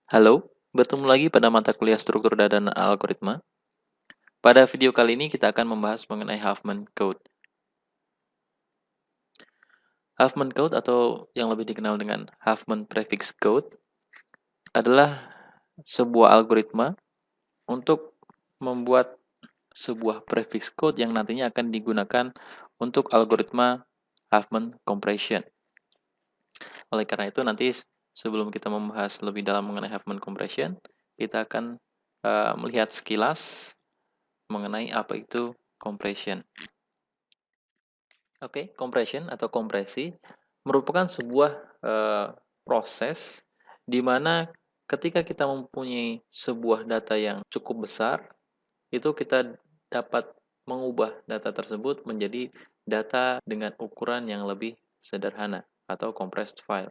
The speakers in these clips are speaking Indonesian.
Halo, bertemu lagi pada mata kuliah struktur data dan algoritma. Pada video kali ini kita akan membahas mengenai Huffman Code. Huffman Code atau yang lebih dikenal dengan Huffman Prefix Code adalah sebuah algoritma untuk membuat sebuah prefix code yang nantinya akan digunakan untuk algoritma Huffman Compression. Oleh karena itu nanti sebelum kita membahas lebih dalam mengenai Huffman Compression, kita akan melihat sekilas mengenai apa itu compression. Oke, compression atau kompresi merupakan sebuah proses di mana ketika kita mempunyai sebuah data yang cukup besar, itu kita dapat mengubah data tersebut menjadi data dengan ukuran yang lebih sederhana atau compressed file.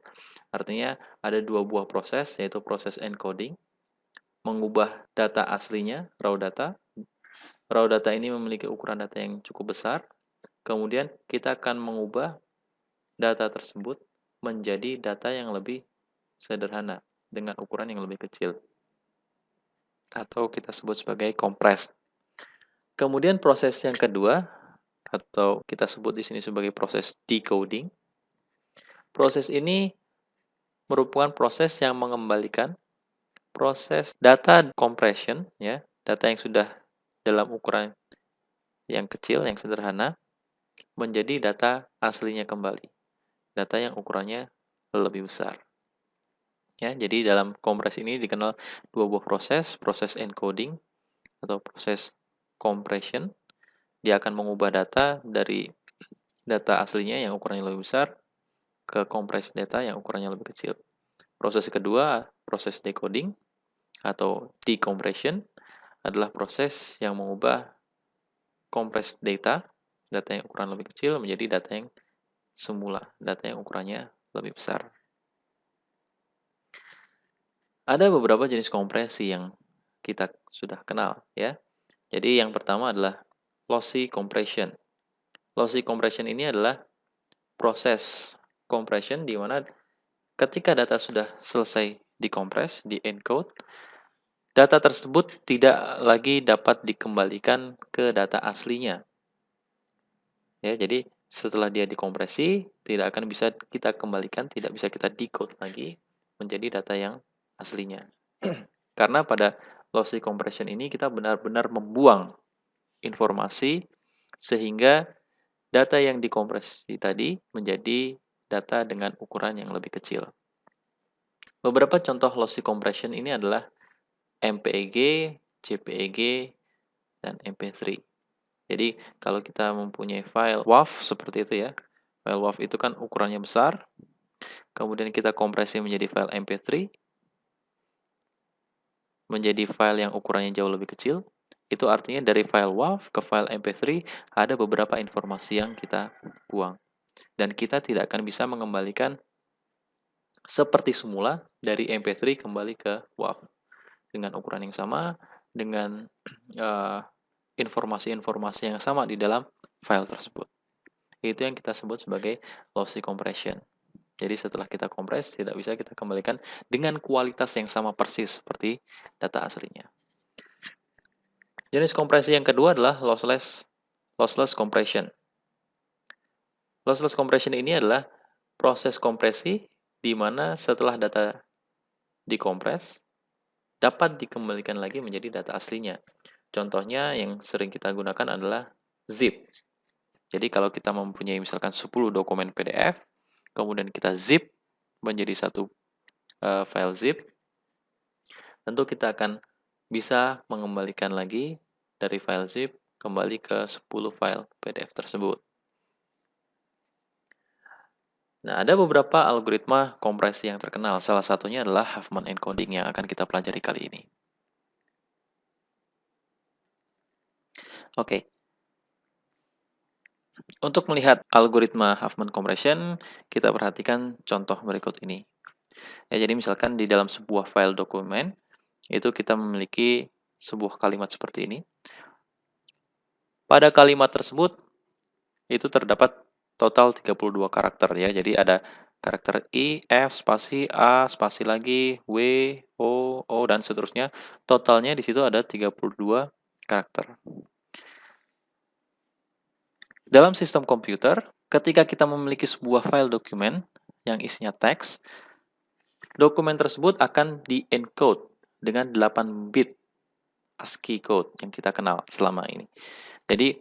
Artinya ada dua buah proses, yaitu proses encoding, mengubah data aslinya, raw data. Raw data ini memiliki ukuran data yang cukup besar. Kemudian kita akan mengubah data tersebut menjadi data yang lebih sederhana dengan ukuran yang lebih kecil atau kita sebut sebagai compressed. Kemudian proses yang kedua atau kita sebut di sini sebagai proses decoding. Proses ini merupakan proses yang mengembalikan proses data compression ya, data yang sudah dalam ukuran yang kecil yang sederhana menjadi data aslinya kembali. Data yang ukurannya lebih besar. Ya, jadi dalam kompres ini dikenal dua buah proses, proses encoding atau proses compression. Dia akan mengubah data dari data aslinya yang ukurannya lebih besar ke compressed data yang ukurannya lebih kecil. Proses kedua, proses decoding atau decompression adalah proses yang mengubah compressed data, data yang ukuran lebih kecil menjadi data yang semula, data yang ukurannya lebih besar. Ada beberapa jenis kompresi yang kita sudah kenal ya. Jadi yang pertama adalah lossy compression. Lossy compression ini adalah proses compression di mana ketika data sudah selesai dikompres, di-encode, data tersebut tidak lagi dapat dikembalikan ke data aslinya. Ya, jadi setelah dia dikompresi, tidak akan bisa kita kembalikan, tidak bisa kita decode lagi menjadi data yang aslinya. Karena pada lossy compression ini kita benar-benar membuang informasi sehingga data yang dikompresi tadi menjadi data dengan ukuran yang lebih kecil. Beberapa contoh lossy compression ini adalah MPEG, JPEG, dan MP3. Jadi kalau kita mempunyai file WAV seperti itu ya, file WAV itu kan ukurannya besar, kemudian kita kompresi menjadi file MP3, menjadi file yang ukurannya jauh lebih kecil, itu artinya dari file WAV ke file MP3 ada beberapa informasi yang kita buang. Dan kita tidak akan bisa mengembalikan seperti semula dari MP3 kembali ke WAV. Dengan ukuran yang sama, dengan informasi-informasi yang sama di dalam file tersebut. Itu yang kita sebut sebagai lossy compression. Jadi setelah kita kompres, tidak bisa kita kembalikan dengan kualitas yang sama persis seperti data aslinya. Jenis kompresi yang kedua adalah lossless compression. Lossless compression ini adalah proses kompresi di mana setelah data dikompres, dapat dikembalikan lagi menjadi data aslinya. Contohnya yang sering kita gunakan adalah zip. Jadi kalau kita mempunyai misalkan 10 dokumen PDF, kemudian kita zip menjadi satu file zip, tentu kita akan bisa mengembalikan lagi dari file zip kembali ke 10 file PDF tersebut. Nah, ada beberapa algoritma kompresi yang terkenal. Salah satunya adalah Huffman encoding yang akan kita pelajari kali ini. Oke. Untuk melihat algoritma Huffman compression, kita perhatikan contoh berikut ini. Ya, jadi misalkan di dalam sebuah file dokumen, itu kita memiliki sebuah kalimat seperti ini. Pada kalimat tersebut, itu terdapat total 32 karakter ya. Jadi ada karakter I, F, spasi A, spasi lagi, W, O, dan seterusnya. Totalnya di situ ada 32 karakter. Dalam sistem komputer, ketika kita memiliki sebuah file dokumen yang isinya teks, dokumen tersebut akan di-encode dengan 8 bit ASCII code yang kita kenal selama ini. Jadi,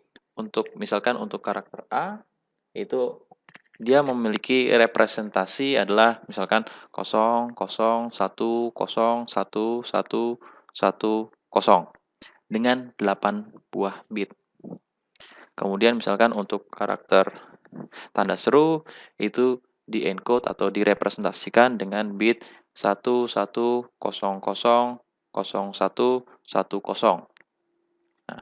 misalkan untuk karakter A, itu dia memiliki representasi adalah misalkan 0010111110 dengan 8 buah bit. Kemudian misalkan untuk karakter tanda seru itu di-encode atau direpresentasikan dengan bit 11000110. Nah,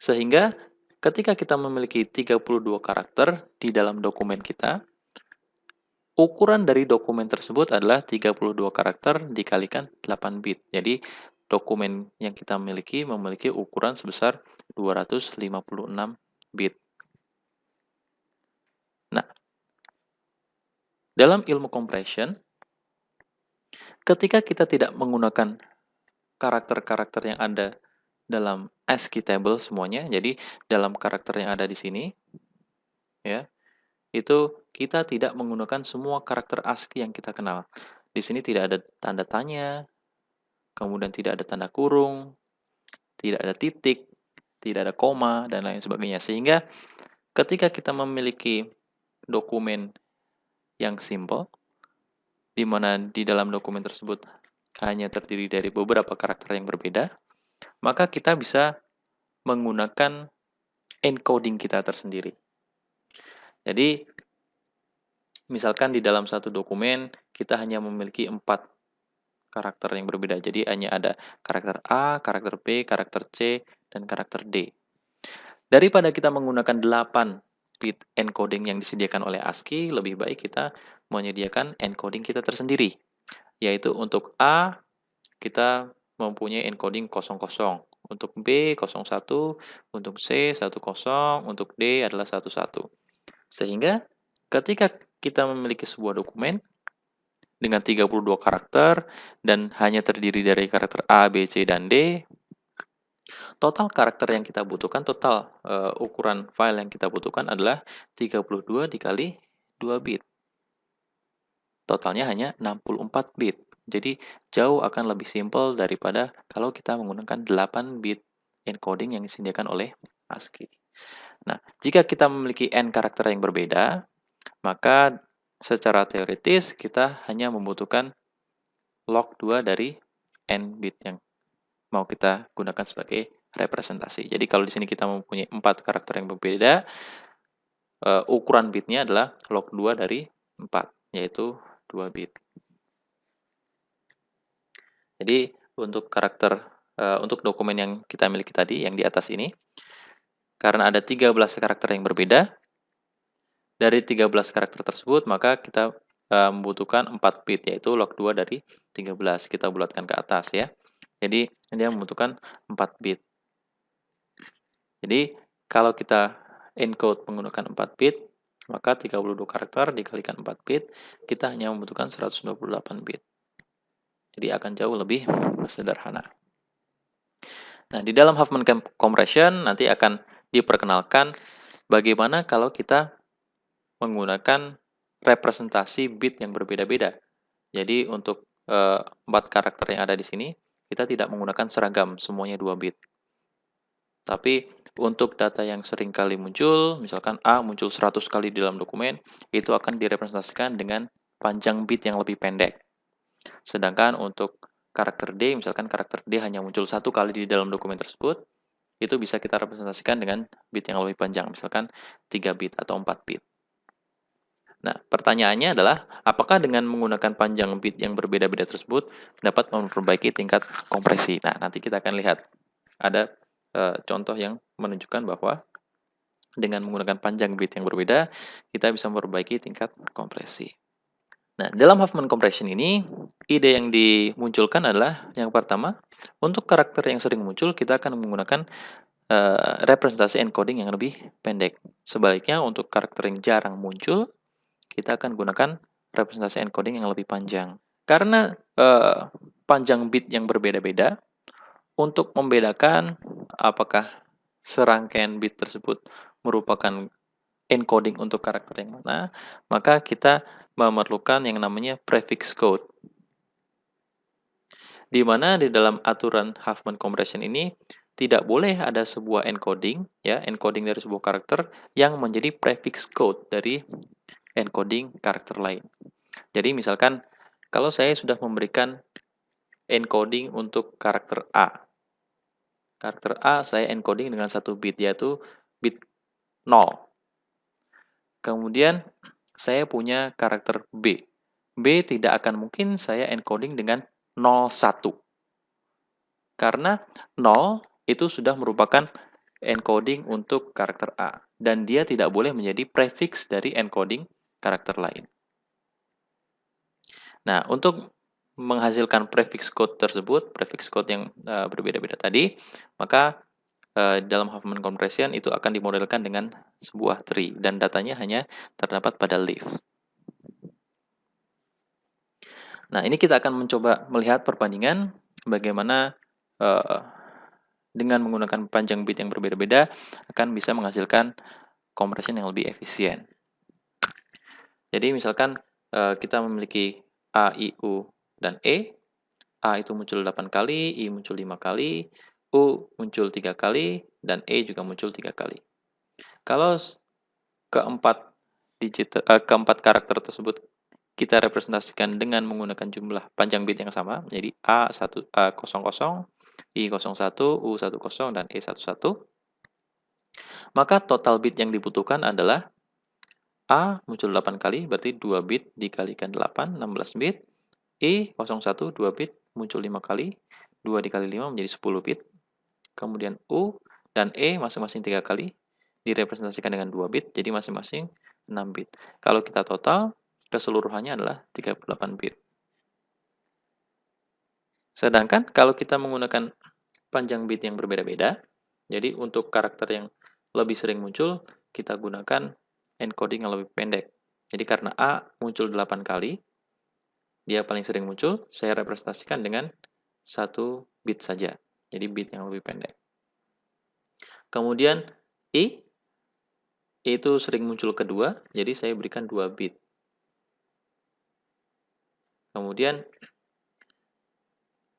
sehingga ketika kita memiliki 32 karakter di dalam dokumen kita, ukuran dari dokumen tersebut adalah 32 karakter dikalikan 8 bit. Jadi, dokumen yang kita memiliki ukuran sebesar 256 bit. Nah, dalam ilmu compression, ketika kita tidak menggunakan karakter-karakter yang ada dalam ASCII table semuanya, jadi dalam karakter yang ada di sini, ya, itu kita tidak menggunakan semua karakter ASCII yang kita kenal. Di sini tidak ada tanda tanya, kemudian tidak ada tanda kurung, tidak ada titik, tidak ada koma, dan lain sebagainya. Sehingga ketika kita memiliki dokumen yang simple, di mana di dalam dokumen tersebut hanya terdiri dari beberapa karakter yang berbeda, maka kita bisa menggunakan encoding kita tersendiri. Jadi, misalkan di dalam satu dokumen kita hanya memiliki 4 karakter yang berbeda. Jadi hanya ada karakter A, karakter B, karakter C, dan karakter D. Daripada kita menggunakan 8 bit encoding yang disediakan oleh ASCII, lebih baik kita menyediakan encoding kita tersendiri. Yaitu untuk A, kita mempunyai encoding 00, untuk B 01, untuk C 10, untuk D adalah 11. Sehingga ketika kita memiliki sebuah dokumen dengan 32 karakter dan hanya terdiri dari karakter A, B, C, dan D, total karakter yang kita butuhkan, ukuran file yang kita butuhkan adalah 32 dikali 2 bit. Totalnya hanya 64 bit. Jadi jauh akan lebih simpel daripada kalau kita menggunakan 8 bit encoding yang disediakan oleh ASCII. Nah, jika kita memiliki n karakter yang berbeda, maka secara teoritis kita hanya membutuhkan log 2 dari n bit yang mau kita gunakan sebagai representasi. Jadi kalau di sini kita mempunyai 4 karakter yang berbeda, ukuran bitnya adalah log 2 dari 4, yaitu 2 bit. Jadi untuk dokumen yang kita miliki tadi, yang di atas ini, karena ada 13 karakter yang berbeda, dari 13 karakter tersebut, maka kita membutuhkan 4 bit, yaitu log 2 dari 13. Kita bulatkan ke atas ya. Jadi, dia membutuhkan 4 bit. Jadi, kalau kita encode menggunakan 4 bit, maka 32 karakter dikalikan 4 bit, kita hanya membutuhkan 128 bit. Jadi, akan jauh lebih sederhana. Nah, di dalam Huffman compression nanti akan diperkenalkan bagaimana kalau kita menggunakan representasi bit yang berbeda-beda. Jadi untuk 4 karakter yang ada di sini, kita tidak menggunakan seragam, semuanya 2 bit. Tapi untuk data yang sering kali muncul, misalkan A muncul 100 kali di dalam dokumen, itu akan direpresentasikan dengan panjang bit yang lebih pendek. Sedangkan untuk karakter D, misalkan karakter D hanya muncul 1 kali di dalam dokumen tersebut, itu bisa kita representasikan dengan bit yang lebih panjang, misalkan 3 bit atau 4 bit. Nah, pertanyaannya adalah, apakah dengan menggunakan panjang bit yang berbeda-beda tersebut dapat memperbaiki tingkat kompresi? Nah, nanti kita akan lihat. Ada contoh yang menunjukkan bahwa dengan menggunakan panjang bit yang berbeda, kita bisa memperbaiki tingkat kompresi. Nah, dalam Huffman compression ini, ide yang dimunculkan adalah, yang pertama, untuk karakter yang sering muncul, kita akan menggunakan representasi encoding yang lebih pendek. Sebaliknya, untuk karakter yang jarang muncul, kita akan gunakan representasi encoding yang lebih panjang. Karena panjang bit yang berbeda-beda, untuk membedakan apakah serangkaian bit tersebut merupakan encoding untuk karakter yang mana, maka kita memerlukan yang namanya prefix code. Di mana di dalam aturan Huffman compression ini tidak boleh ada sebuah encoding, ya, encoding dari sebuah karakter yang menjadi prefix code dari encoding karakter lain. Jadi misalkan kalau saya sudah memberikan encoding untuk karakter A. Karakter A saya encoding dengan satu bit, yaitu bit 0. Kemudian saya punya karakter B. B tidak akan mungkin saya encoding dengan 01. Karena 0 itu sudah merupakan encoding untuk karakter A. Dan dia tidak boleh menjadi prefix dari encoding karakter lain. Nah, untuk menghasilkan prefix code tersebut, prefix code yang berbeda-beda tadi, maka dalam Huffman compression itu akan dimodelkan dengan sebuah tree dan datanya hanya terdapat pada leaf. Nah, ini kita akan mencoba melihat perbandingan bagaimana dengan menggunakan panjang bit yang berbeda-beda akan bisa menghasilkan compression yang lebih efisien. Jadi misalkan kita memiliki A, I, U, dan E. A itu muncul 8 kali, I muncul 5 kali, U muncul 3 kali, dan E juga muncul 3 kali. Kalau keempat karakter tersebut kita representasikan dengan menggunakan jumlah panjang bit yang sama, jadi A00, I01, U10, dan E11, maka total bit yang dibutuhkan adalah A muncul 8 kali, berarti 2 bit dikalikan 8, 16 bit. I01, 2 bit, muncul 5 kali, 2 dikali 5 menjadi 10 bit. Kemudian U dan E masing-masing 3 kali, direpresentasikan dengan 2 bit, jadi masing-masing 6 bit. Kalau kita total, keseluruhannya adalah 38 bit. Sedangkan kalau kita menggunakan panjang bit yang berbeda-beda, jadi untuk karakter yang lebih sering muncul, kita gunakan encoding yang lebih pendek. Jadi karena A muncul 8 kali, dia paling sering muncul, saya representasikan dengan 1 bit saja. Jadi bit yang lebih pendek. Kemudian I itu sering muncul kedua, jadi saya berikan 2 bit. Kemudian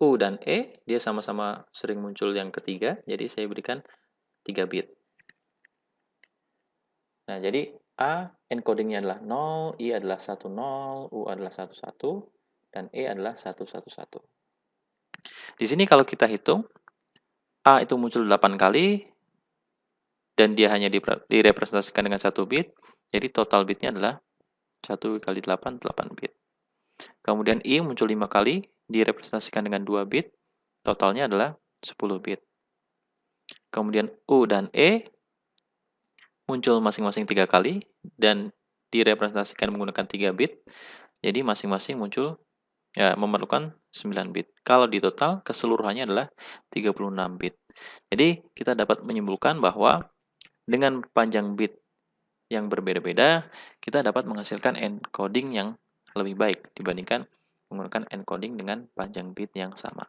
U dan E, dia sama-sama sering muncul yang ketiga, jadi saya berikan 3 bit. Nah, jadi A encodingnya adalah 0, I adalah 10, U adalah 11, dan E adalah 111. Di sini kalau kita hitung, A itu muncul 8 kali, dan dia hanya direpresentasikan dengan 1 bit, jadi total bitnya adalah 1 kali 8, 8 bit. Kemudian I muncul 5 kali, direpresentasikan dengan 2 bit, totalnya adalah 10 bit. Kemudian U dan E muncul masing-masing 3 kali, dan direpresentasikan menggunakan 3 bit, jadi masing-masing muncul memerlukan 9 bit. Kalau di total, keseluruhannya adalah 36 bit. Jadi, kita dapat menyimpulkan bahwa dengan panjang bit yang berbeda-beda, kita dapat menghasilkan encoding yang lebih baik dibandingkan menggunakan encoding dengan panjang bit yang sama.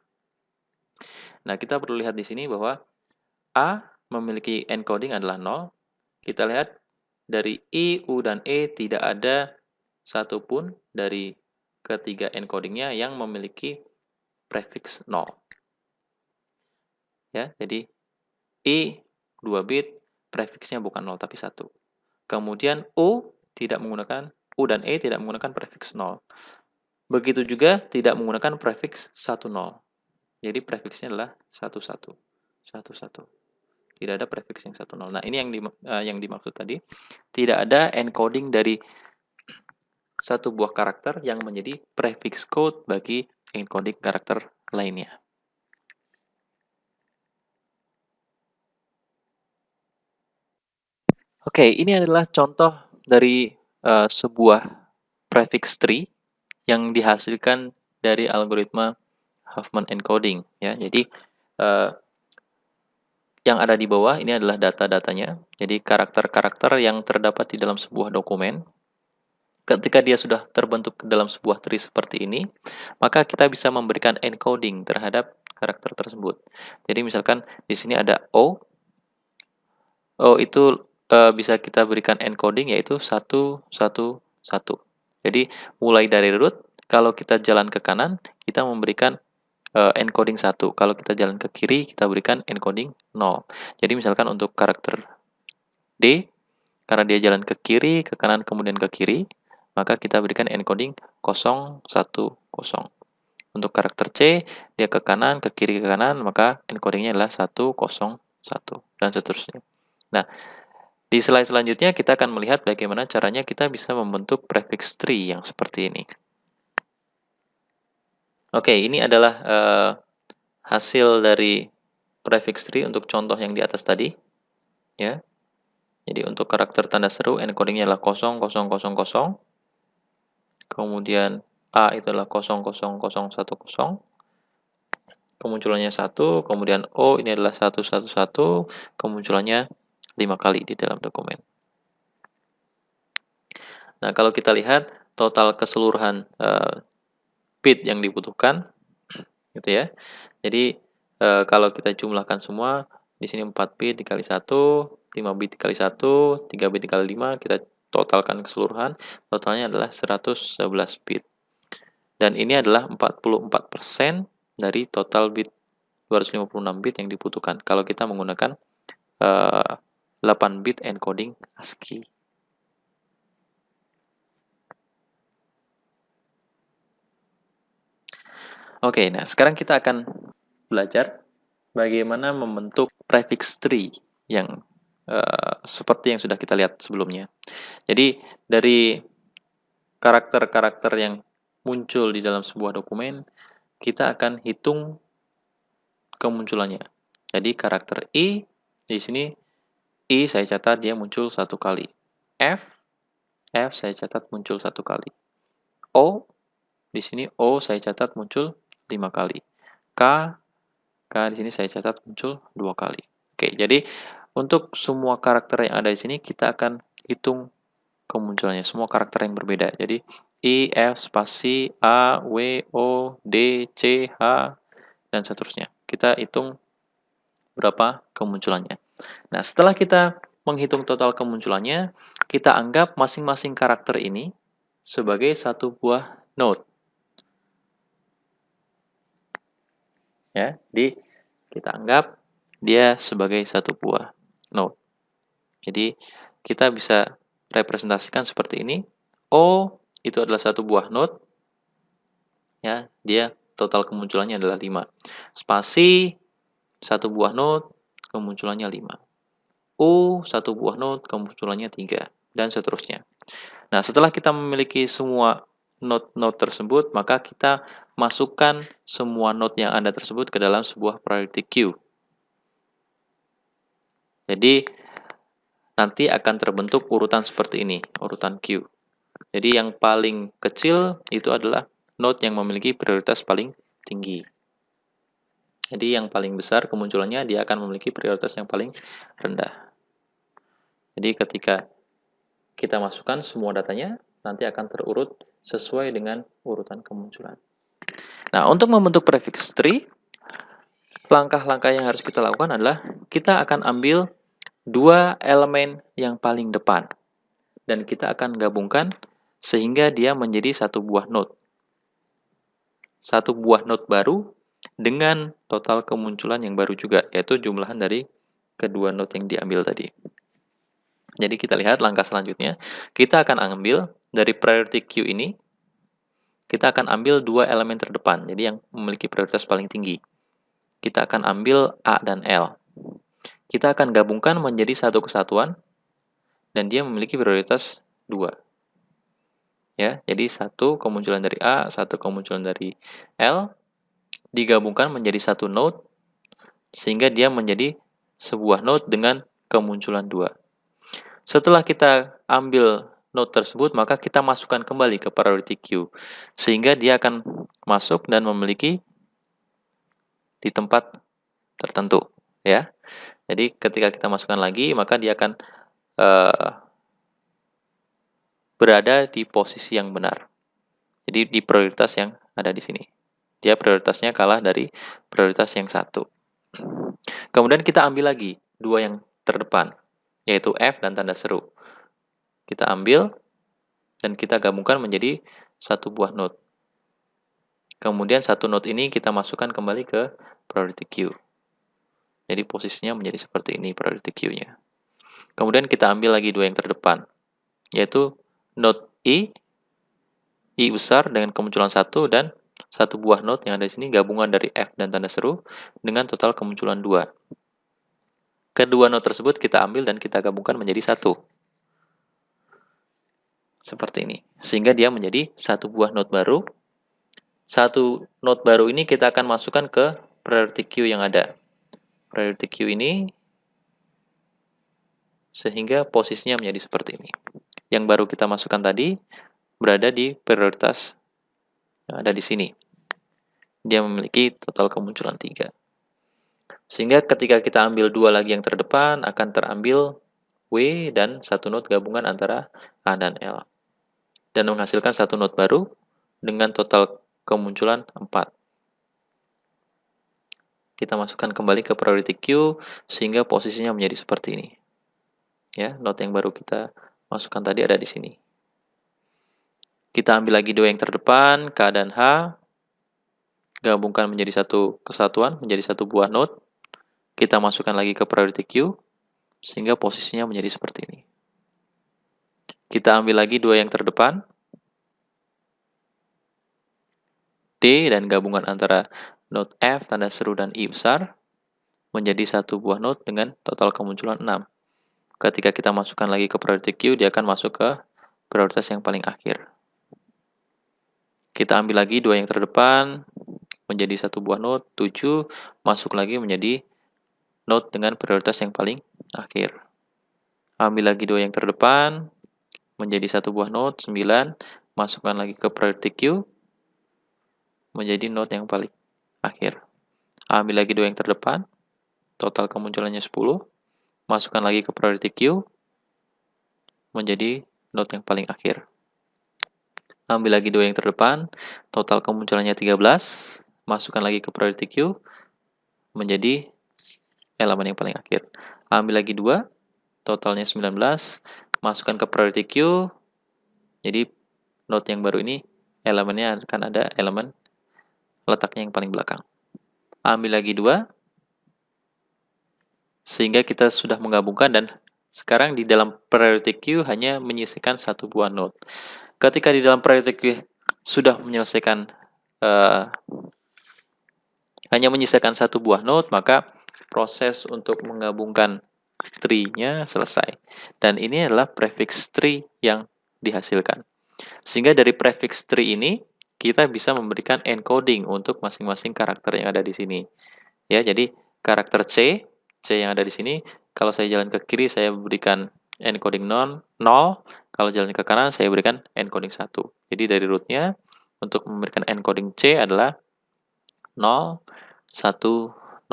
Nah, kita perlu lihat di sini bahwa A memiliki encoding adalah 0. Kita lihat dari I, U, dan E tidak ada satupun dari ketiga encodingnya yang memiliki prefix 0. Ya, jadi I 2 bit, prefixnya bukan 0 tapi 1. Kemudian U dan E tidak menggunakan prefix 0. Begitu juga tidak menggunakan prefix 10. Jadi prefixnya adalah 11. 11. Tidak ada prefix yang 10. Nah, ini yang dimaksud tadi. Tidak ada encoding dari satu buah karakter yang menjadi prefix code bagi encoding karakter lainnya. Oke, ini adalah contoh dari sebuah prefix tree yang dihasilkan dari algoritma Huffman encoding. Ya, jadi yang ada di bawah ini adalah data-datanya. Jadi karakter-karakter yang terdapat di dalam sebuah dokumen. Ketika dia sudah terbentuk dalam sebuah tree seperti ini, maka kita bisa memberikan encoding terhadap karakter tersebut. Jadi misalkan di sini ada O, O itu bisa kita berikan encoding yaitu 111. Jadi mulai dari root, kalau kita jalan ke kanan, kita memberikan encoding 1. Kalau kita jalan ke kiri, kita berikan encoding 0. Jadi misalkan untuk karakter D, karena dia jalan ke kiri, ke kanan, kemudian ke kiri, maka kita berikan encoding 010. Untuk karakter C, dia ke kanan, ke kiri, ke kanan, maka encodingnya adalah 101, dan seterusnya. Nah, di slide selanjutnya kita akan melihat bagaimana caranya kita bisa membentuk prefix tree yang seperti ini. Oke, ini adalah hasil dari prefix tree untuk contoh yang di atas tadi, ya. Jadi untuk karakter tanda seru encodingnya adalah 0000, kemudian A itu adalah 00010, kemunculannya 1, kemudian O ini adalah 111, kemunculannya 5 kali di dalam dokumen. Nah, kalau kita lihat total keseluruhan bit yang dibutuhkan, gitu ya. Jadi kalau kita jumlahkan semua, di sini 4 bit dikali 1, 5 bit dikali 1, 3 bit dikali 5, kita totalkan keseluruhan, totalnya adalah 111 bit. Dan ini adalah 44% dari total bit 256 bit yang dibutuhkan kalau kita menggunakan 8 bit encoding ASCII. Oke, nah sekarang kita akan belajar bagaimana membentuk prefix tree yang seperti yang sudah kita lihat sebelumnya. Jadi dari karakter-karakter yang muncul di dalam sebuah dokumen, kita akan hitung kemunculannya. Jadi karakter I, di sini I saya catat dia muncul 1 kali. F saya catat muncul 1 kali. O, di sini O saya catat muncul 5 kali. K di sini saya catat muncul 2 kali. Oke, jadi untuk semua karakter yang ada di sini kita akan hitung kemunculannya, semua karakter yang berbeda. Jadi I, F, spasi, A, W, O, D, C, H, dan seterusnya. Kita hitung berapa kemunculannya. Nah, setelah kita menghitung total kemunculannya, kita anggap masing-masing karakter ini sebagai satu buah node. Ya, jadi kita anggap dia sebagai satu buah node. Jadi kita bisa representasikan seperti ini. O itu adalah satu buah node. Ya, dia total kemunculannya adalah 5. Spasi satu buah node, kemunculannya 5. U satu buah node, kemunculannya 3, dan seterusnya. Nah, setelah kita memiliki semua node-node tersebut, maka kita masukkan semua node yang ada tersebut ke dalam sebuah priority queue. Jadi, nanti akan terbentuk urutan seperti ini, urutan queue. Jadi, yang paling kecil itu adalah node yang memiliki prioritas paling tinggi. Jadi, yang paling besar kemunculannya, dia akan memiliki prioritas yang paling rendah. Jadi, ketika kita masukkan semua datanya, nanti akan terurut sesuai dengan urutan kemunculan. Nah, untuk membentuk prefix tree, langkah-langkah yang harus kita lakukan adalah kita akan ambil 2 elemen yang paling depan, dan kita akan gabungkan sehingga dia menjadi satu buah node. Satu buah node baru dengan total kemunculan yang baru juga, yaitu jumlahan dari kedua node yang diambil tadi. Jadi kita lihat langkah selanjutnya, kita akan ambil dari priority queue ini, kita akan ambil 2 elemen terdepan, jadi yang memiliki prioritas paling tinggi. Kita akan ambil A dan L. Kita akan gabungkan menjadi satu kesatuan, dan dia memiliki prioritas 2. Ya, jadi satu kemunculan dari A, satu kemunculan dari L, digabungkan menjadi satu node, sehingga dia menjadi sebuah node dengan kemunculan 2. Setelah kita ambil node tersebut, maka kita masukkan kembali ke priority queue, sehingga dia akan masuk dan memiliki di tempat tertentu, ya. Jadi ketika kita masukkan lagi, maka dia akan berada di posisi yang benar. Jadi di prioritas yang ada di sini. Dia prioritasnya kalah dari prioritas yang satu. Kemudian kita ambil lagi dua yang terdepan, yaitu F dan tanda seru. Kita ambil dan kita gabungkan menjadi satu buah node. Kemudian satu node ini kita masukkan kembali ke priority queue. Jadi posisinya menjadi seperti ini priority queue-nya. Kemudian kita ambil lagi dua yang terdepan, yaitu node I besar dengan kemunculan satu dan satu buah node yang ada di sini gabungan dari F dan tanda seru dengan total kemunculan 2. Kedua node tersebut kita ambil dan kita gabungkan menjadi satu. Seperti ini. Sehingga dia menjadi satu buah node baru. Satu node baru ini kita akan masukkan ke priority queue yang ada. Priority queue ini sehingga posisinya menjadi seperti ini. Yang baru kita masukkan tadi berada di prioritas yang ada di sini. Dia memiliki total kemunculan 3. Sehingga ketika kita ambil dua lagi yang terdepan akan terambil W dan satu node gabungan antara A dan L. Dan menghasilkan satu node baru dengan total kemunculan 4. Kita masukkan kembali ke priority queue sehingga posisinya menjadi seperti ini. Ya, node yang baru kita masukkan tadi ada di sini. Kita ambil lagi dua yang terdepan, K dan H, gabungkan menjadi satu kesatuan, menjadi satu buah node. Kita masukkan lagi ke priority queue sehingga posisinya menjadi seperti ini. Kita ambil lagi dua yang terdepan, D dan gabungan antara node F, tanda seru, dan I besar menjadi satu buah node dengan total kemunculan 6. Ketika kita masukkan lagi ke priority queue, dia akan masuk ke prioritas yang paling akhir. Kita ambil lagi dua yang terdepan, menjadi satu buah node, 7, masuk lagi menjadi node dengan prioritas yang paling akhir. Ambil lagi dua yang terdepan, menjadi satu buah node, 9, masukkan lagi ke priority queue, menjadi node yang paling akhir. Ambil lagi dua yang terdepan, total kemunculannya 10, masukkan lagi ke priority queue, menjadi node yang paling akhir. Ambil lagi dua yang terdepan, total kemunculannya 13, masukkan lagi ke priority queue, menjadi elemen yang paling akhir. Ambil lagi dua, totalnya 19, masukkan ke priority queue, jadi node yang baru ini elemennya akan ada elemen letaknya yang paling belakang. Ambil lagi dua, sehingga kita sudah menggabungkan dan sekarang di dalam priority queue hanya menyisihkan satu buah node. Ketika di dalam priority queue sudah menyelesaikan hanya menyisakan satu buah node, maka proses untuk menggabungkan tree-nya selesai. Dan ini adalah prefix tree yang dihasilkan. Sehingga dari prefix tree ini kita bisa memberikan encoding untuk masing-masing karakter yang ada di sini. Ya, jadi karakter C yang ada di sini, kalau saya jalan ke kiri saya berikan encoding 0, kalau jalan ke kanan saya berikan encoding 1. Jadi dari rootnya untuk memberikan encoding C adalah 0, 1, 0.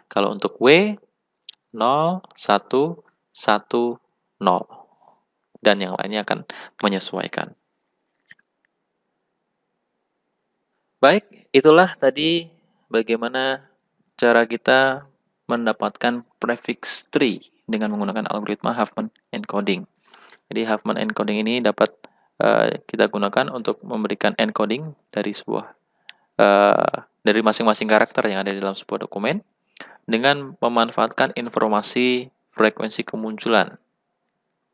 Kalau untuk W, 0, 1, 1, 0. Dan yang lainnya akan menyesuaikan. Baik, itulah tadi bagaimana cara kita mendapatkan prefix tree dengan menggunakan algoritma Huffman encoding. Jadi Huffman encoding ini dapat kita gunakan untuk memberikan encoding dari sebuah dari masing-masing karakter yang ada di dalam sebuah dokumen dengan memanfaatkan informasi frekuensi kemunculan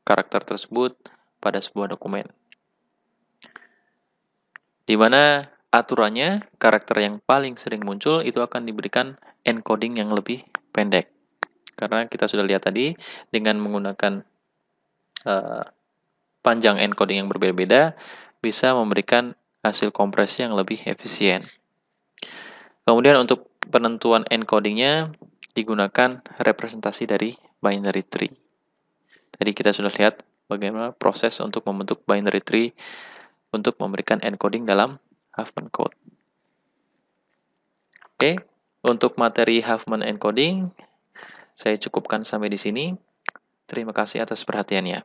karakter tersebut pada sebuah dokumen. Di mana aturannya karakter yang paling sering muncul itu akan diberikan encoding yang lebih pendek. Karena kita sudah lihat tadi dengan menggunakan panjang encoding yang berbeda-beda bisa memberikan hasil kompresi yang lebih efisien. Kemudian untuk penentuan encodingnya digunakan representasi dari binary tree. Tadi kita sudah lihat bagaimana proses untuk membentuk binary tree untuk memberikan encoding dalam Huffman code. Oke, untuk materi Huffman encoding saya cukupkan sampai di sini. Terima kasih atas perhatiannya.